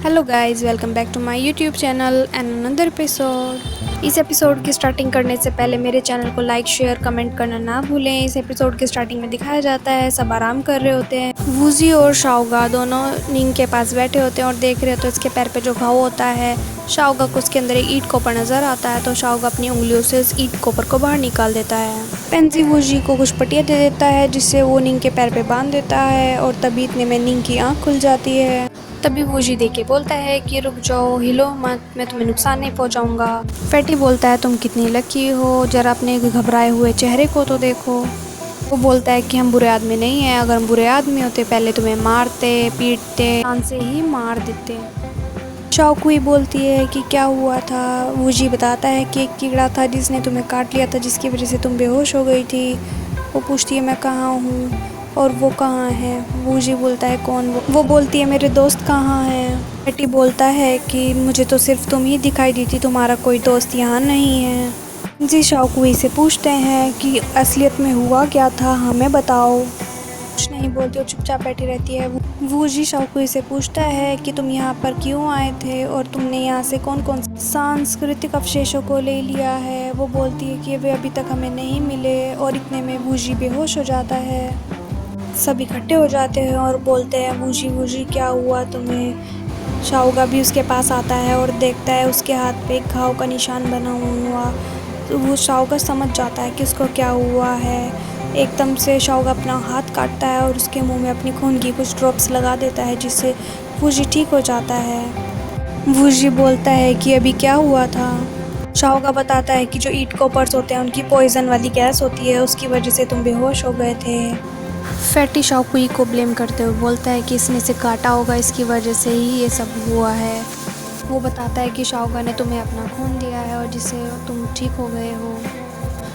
Hello guys, welcome back to my YouTube channel and another episode. इस episode की starting करने से पहले मेरे चैनल को लाइक शेयर कमेंट करना ना भूलें। इस एपिसोड के स्टार्टिंग में दिखाया जाता है सब आराम कर रहे होते हैं। वूजी और शाओगा दोनों निंग के पास बैठे होते हैं और देख रहे होते हैं इसके पैर पे जो घाव होता है। शाओगा को उसके अंदर एक ईंट कोपर नज़र आता है तो शाओगा अपनी उंगलियों से इस ईंट कोपर को बाहर निकाल देता है। पेंजी वूजी को कुछ पट्टियाँ दे देता है जिससे वो निंग के पैर पे बांध देता है और तभी इतने में निंग की आँख खुल जाती है। तभी वूजी देख के बोलता है कि रुक जाओ, हिलो मत, मैं तुम्हें नुकसान नहीं पहुंचाऊंगा। फैटी बोलता है तुम कितनी लकी हो, जरा अपने घबराए हुए चेहरे को तो देखो। वो बोलता है कि हम बुरे आदमी नहीं हैं, अगर हम बुरे आदमी होते पहले तुम्हें मारते पीटते जान से ही मार देते। शाओकुई बोलती है कि क्या हुआ था। वूजी बताता है कि एक कीड़ा था जिसने तुम्हें काट लिया था जिसकी वजह से तुम बेहोश हो गई थी। वो पूछती है मैं कहाँ हूँ और वो कहाँ है। वूजी बोलता है कौन वो बोलती है मेरे दोस्त कहाँ हैं। बेटी बोलता है कि मुझे तो सिर्फ तुम ही दिखाई दी थी, तुम्हारा कोई दोस्त यहाँ नहीं है। जी शाओकुई से पूछते हैं कि असलियत में हुआ क्या था, हमें बताओ। कुछ नहीं बोलती और चुपचाप बैठी रहती है। वूजी शाओकुई से पूछता है कि तुम यहाँ पर क्यों आए थे और तुमने यहाँ से कौन कौन सांस्कृतिक अवशेषों को ले लिया है। वो बोलती है कि वे अभी तक हमें नहीं मिले और इतने में वूजी बेहोश हो जाता है। सब इकट्ठे हो जाते हैं और बोलते हैं वूजी वूजी क्या हुआ तुम्हें। शाओगा भी उसके पास आता है और देखता है उसके हाथ पे एक घाव का निशान बना हुआ। तो वो शाओगा समझ जाता है कि उसको क्या हुआ है। एकदम से शाओगा अपना हाथ काटता है और उसके मुंह में अपनी खून की कुछ ड्रॉप्स लगा देता है जिससे वूजी ठीक हो जाता है। वूजी बोलता है कि अभी क्या हुआ था। शाओगा बताता है कि जो ईंट कोपर्स होते हैं उनकी पॉइजन वाली गैस होती है, उसकी वजह से तुम बेहोश हो गए थे। फैटी शाओकुई को ब्लेम करते हुए बोलता है कि इसने इसे काटा होगा, इसकी वजह से ही ये सब हुआ है। वो बताता है कि शाओगा ने तुम्हें अपना खून दिया है और जिससे तुम ठीक हो गए हो।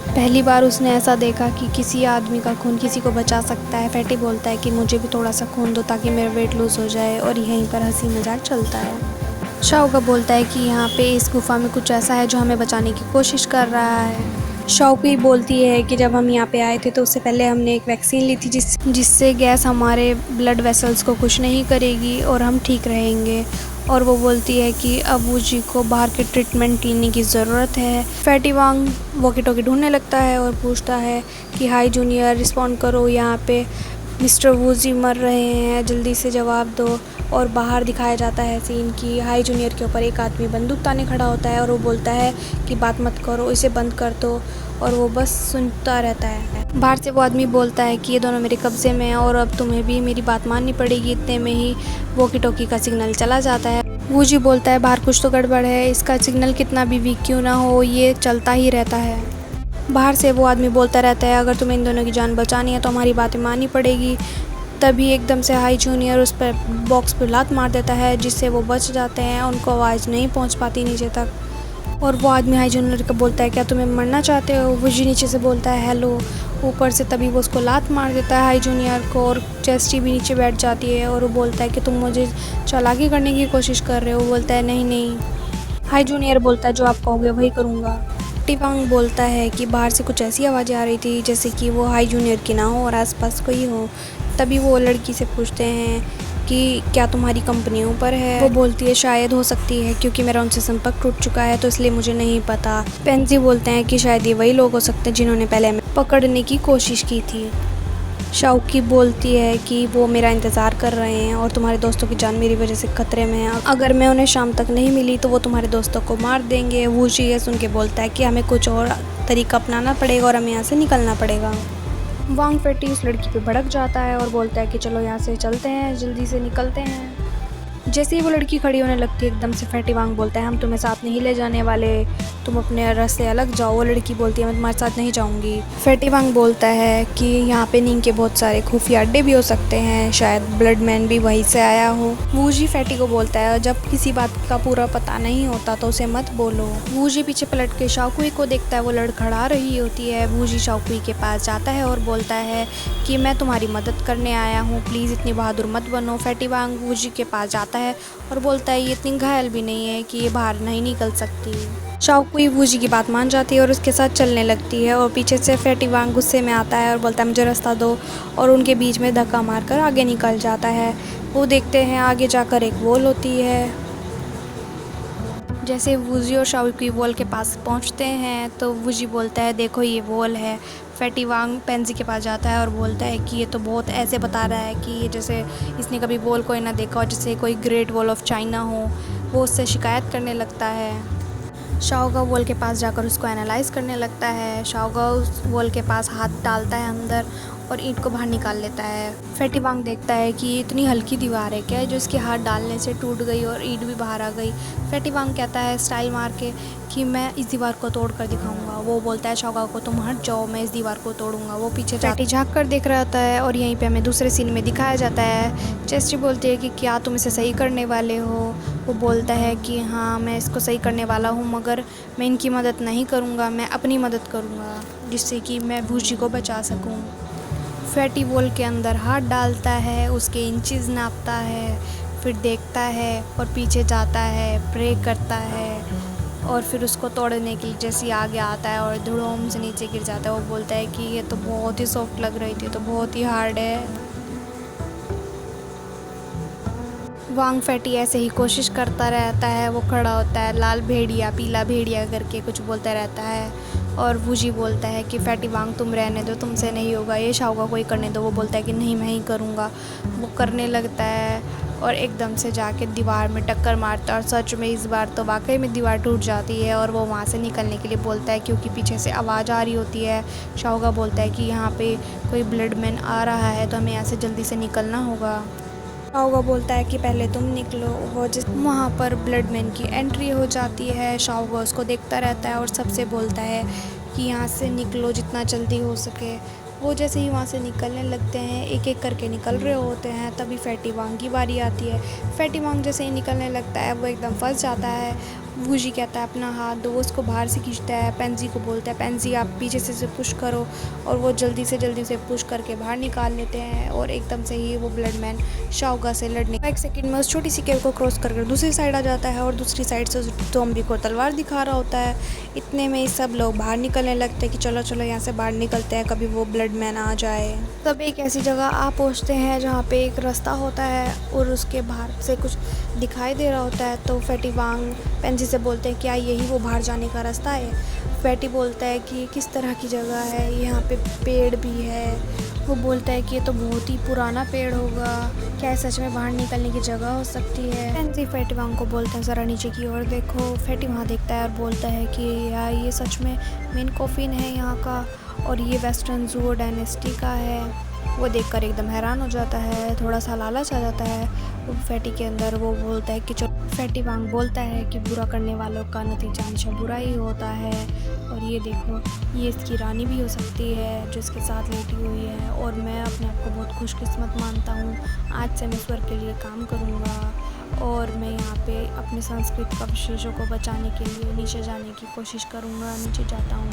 पहली बार उसने ऐसा देखा कि किसी आदमी का खून किसी को बचा सकता है। फैटी बोलता है कि मुझे भी थोड़ा सा खून दो ताकि मेरा वेट लूज़ हो जाए और यहीं पर हंसी मजाक चलता है। शाओगा बोलता है कि यहाँ पे इस गुफा में कुछ ऐसा है जो हमें बचाने की कोशिश कर रहा है। शाओकुई बोलती है कि जब हम यहाँ पे आए थे तो उससे पहले हमने एक वैक्सीन ली थी जिससे गैस हमारे ब्लड वेसल्स को कुछ नहीं करेगी और हम ठीक रहेंगे। और वो बोलती है कि अब वूजी को बाहर के ट्रीटमेंट लेने की ज़रूरत है। फैटी वांग वॉकी टॉकी ढूंढने लगता है और पूछता है कि हाय जूनियर रिस्पॉन्ड करो, यहाँ पे मिस्टर वूजी मर रहे हैं, जल्दी से जवाब दो। और बाहर दिखाया जाता है सीन कि हाई जूनियर के ऊपर एक आदमी बंदूक ताने खड़ा होता है और वो बोलता है कि बात मत करो, इसे बंद कर दो। और वो बस सुनता रहता है। बाहर से वो आदमी बोलता है कि ये दोनों मेरे कब्ज़े में हैं और अब तुम्हें भी मेरी बात माननी पड़ेगी। इतने में ही वॉकी टॉकी का सिग्नल चला जाता है। वूजी बोलता है बाहर कुछ तो गड़बड़ है, इसका सिग्नल कितना भी वीक क्यों ना हो ये चलता ही रहता है। बाहर से वो आदमी बोलता रहता है अगर तुम्हें इन दोनों की जान बचानी है तो हमारी बातें माननी पड़ेगी। तभी एकदम से हाई जूनियर उस पर बॉक्स पर लात मार देता है जिससे वो बच जाते हैं, उनको आवाज़ नहीं पहुंच पाती नीचे तक। और वो आदमी हाई जूनियर को बोलता है क्या तुम्हें मरना चाहते हो। वूजी नीचे से बोलता है हेलो ऊपर से, तभी वो उसको लात मार देता है हाई जूनियर को और चेस्टी भी नीचे बैठ जाती है। और वो बोलता है कि तुम मुझे चालाकी करने की कोशिश कर रहे हो। वो बोलता है नहीं नहीं। हाई जूनियर बोलता है जो आप कहोगे वही करूँगा। टिवांग बोलता है कि बाहर से कुछ ऐसी आवाज़ें आ रही थी जैसे कि वो हाई जूनियर की ना हो और आसपास कोई हो। तभी वो लड़की से पूछते हैं कि क्या तुम्हारी कंपनी ऊपर है। वो बोलती है शायद हो सकती है क्योंकि मेरा उनसे संपर्क टूट चुका है तो इसलिए मुझे नहीं पता। पेंजी बोलते हैं कि शायद ये वही लोग हो सकते हैं जिन्होंने पहले हमें पकड़ने की कोशिश की थी। शाओकी बोलती है कि वो मेरा इंतज़ार कर रहे हैं और तुम्हारे दोस्तों की जान मेरी वजह से खतरे में है, अगर मैं उन्हें शाम तक नहीं मिली तो वो तुम्हारे दोस्तों को मार देंगे। वूजी ये सुन के बोलता है कि हमें कुछ और तरीका अपनाना पड़ेगा और हमें यहाँ से निकलना पड़ेगा। वांग फैटी उस लड़की पे भड़क जाता है और बोलता है कि चलो यहाँ से चलते हैं, जल्दी से निकलते हैं। जैसे ही वो लड़की खड़ी होने लगती है एकदम से फैटी वांग बोलता है हम तुम्हें साथ नहीं ले जाने वाले, तुम अपने रास्ते अलग जाओ। वो लड़की बोलती है मैं तुम्हारे साथ नहीं जाऊंगी। फैटी वांग बोलता है कि यहाँ पे नींग के बहुत सारे खुफिया अड्डे भी हो सकते हैं, शायद ब्लडमैन भी वहीं से आया हो। वूजी फैटी को बोलता है जब किसी बात का पूरा पता नहीं होता तो उसे मत बोलो। वूजी पीछे पलट के शाओकुई को देखता है, वो लड़खड़ा रही होती है। वूजी शाओकुई के पास जाता है और बोलता है कि मैं तुम्हारी मदद करने आया हूँ, प्लीज़ इतनी बहादुर मत बनो। फैटी वांग वूजी के पास जाता है है और बोलता है ये इतनी घायल भी नहीं है कि ये बाहर नहीं निकल सकती। शाओकुई वूजी की बात मान जाती है और उसके साथ चलने लगती है और पीछे से फैटी वांग गुस्से में आता है और बोलता है मुझे रास्ता दो, और उनके बीच में धक्का मारकर आगे निकल जाता है। वो देखते हैं आगे जाकर एक वॉल होती है। जैसे वूजी और शाओकुई वॉल के पास पहुंचते हैं तो वूजी बोलता है देखो ये वॉल है। फैटी वांग पेंजी के पास जाता है और बोलता है कि ये तो बहुत ऐसे बता रहा है कि ये जैसे इसने कभी वॉल को ना देखा और जैसे कोई ग्रेट वॉल ऑफ चाइना हो। वो उससे शिकायत करने लगता है। शाओगा वॉल के पास जाकर उसको एनालाइज करने लगता है। शाओगा उस वॉल के पास हाथ डालता है अंदर और ईंट को बाहर निकाल लेता है। फैटी वांग देखता है कि इतनी हल्की दीवार है क्या जो इसके हाथ डालने से टूट गई और ईंट भी बाहर आ गई। फैटी वांग कहता है स्टाइल मार के कि मैं इस दीवार को तोड़ कर दिखाऊंगा। वो बोलता है शाओगा को तुम हट जाओ, मैं इस दीवार को तोड़ूंगा। वो पीछे फैटी झाँक कर देख रहा होता है और यहीं पे हमें दूसरे सीन में दिखाया जाता है। चेस्टी बोलती है कि क्या तुम इसे सही करने वाले हो। वो बोलता है कि हाँ मैं इसको सही करने वाला हूँ, मगर मैं इनकी मदद नहीं करूँगा, मैं अपनी मदद करूँगा जिससे कि मैं वूजी को बचा सकूँ। फैटी वॉल के अंदर हाथ डालता है, उसके इंचेस नापता है, फिर देखता है और पीछे जाता है, प्रे करता है और फिर उसको तोड़ने के लिए जैसे आगे आता है और धड़ोम से नीचे गिर जाता है। वो बोलता है कि ये तो बहुत ही सॉफ्ट लग रही थी, तो बहुत ही हार्ड है। वांग फैटी ऐसे ही कोशिश करता रहता है। वो खड़ा होता है, लाल भेड़िया पीला भेड़िया करके कुछ बोलता रहता है और वूजी बोलता है कि फैटी वांग तुम रहने दो, तुमसे नहीं होगा, ये शाओगा को ही करने दो। वो बोलता है कि नहीं मैं ही करूँगा। वो करने लगता है और एकदम से जाके दीवार में टक्कर मारता है और सच में इस बार तो वाकई में दीवार टूट जाती है और वो वहाँ से निकलने के लिए बोलता है क्योंकि पीछे से आवाज़ आ रही होती है। शाओगा बोलता है कि यहाँ पे कोई ब्लड मैन आ रहा है तो हमें यहाँ से जल्दी से निकलना होगा। शाओगा बोलता है कि पहले तुम निकलो। वो जिस वहाँ पर ब्लडमैन की एंट्री हो जाती है। शाओगा उसको देखता रहता है और सबसे बोलता है कि यहाँ से निकलो जितना जल्दी हो सके। वो जैसे ही वहाँ से निकलने लगते हैं, एक एक करके निकल रहे होते हैं, तभी फैटी वांग की बारी आती है। फैटी वांग जैसे ही निकलने लगता है वो एकदम फंस जाता है। वूजी कहता है अपना हाथ दो, उसको बाहर से खींचता है। पेंजी को बोलता है पेंजी आप पीछे से पुश करो, और वो जल्दी से पुश करके बाहर निकाल लेते हैं और एकदम से ही वो ब्लडमैन शाओगा से लड़ने 1 सेकंड में उस छोटी सी केव को क्रॉस करके दूसरी साइड आ जाता है और दूसरी साइड से उस ज़ॉम्बी को तलवार दिखा रहा होता है। इतने में सब लोग बाहर निकलने लगते हैं कि चलो चलो यहाँ से बाहर निकलते हैं, कभी वो ब्लडमैन आ जाए। तब एक ऐसी जगह आ पहुँचते हैं जहाँ पे एक रास्ता होता है और उसके बाहर से कुछ दिखाई दे रहा होता है। तो फैटी वांग पेंजी से बोलते हैं क्या यही वो बाहर जाने का रास्ता है। फैटी बोलता है कि किस तरह की जगह है, यहाँ पे पेड़ भी है। वो बोलता है कि ये तो बहुत ही पुराना पेड़ होगा, क्या सच में बाहर निकलने की जगह हो सकती है। पेंजी फैटी वांग को बोलता है ज़रा नीचे की ओर देखो। फैटी वहाँ देखता है और बोलता है कि यार ये सच में मेन कॉफिन है यहाँ का और ये वेस्टर्न जूओ डायनेस्टी का है। वो देखकर एकदम हैरान हो जाता है, थोड़ा सा लालच आ जाता है वो फैटी के अंदर। वो बोलता है कि फैटी वांग बोलता है कि बुरा करने वालों का नतीजा हमेशा बुरा ही होता है, और ये देखो ये इसकी रानी भी हो सकती है जो इसके साथ लेटी हुई है, और मैं अपने आप को बहुत खुशकिस्मत मानता हूँ। आज से मैं स्वर्ग के लिए काम करूँगा और मैं यहाँ पे अपने सांस्कृतिक अवशेषों को बचाने के लिए नीचे जाने की कोशिश करूँगा। नीचे जाता हूँ।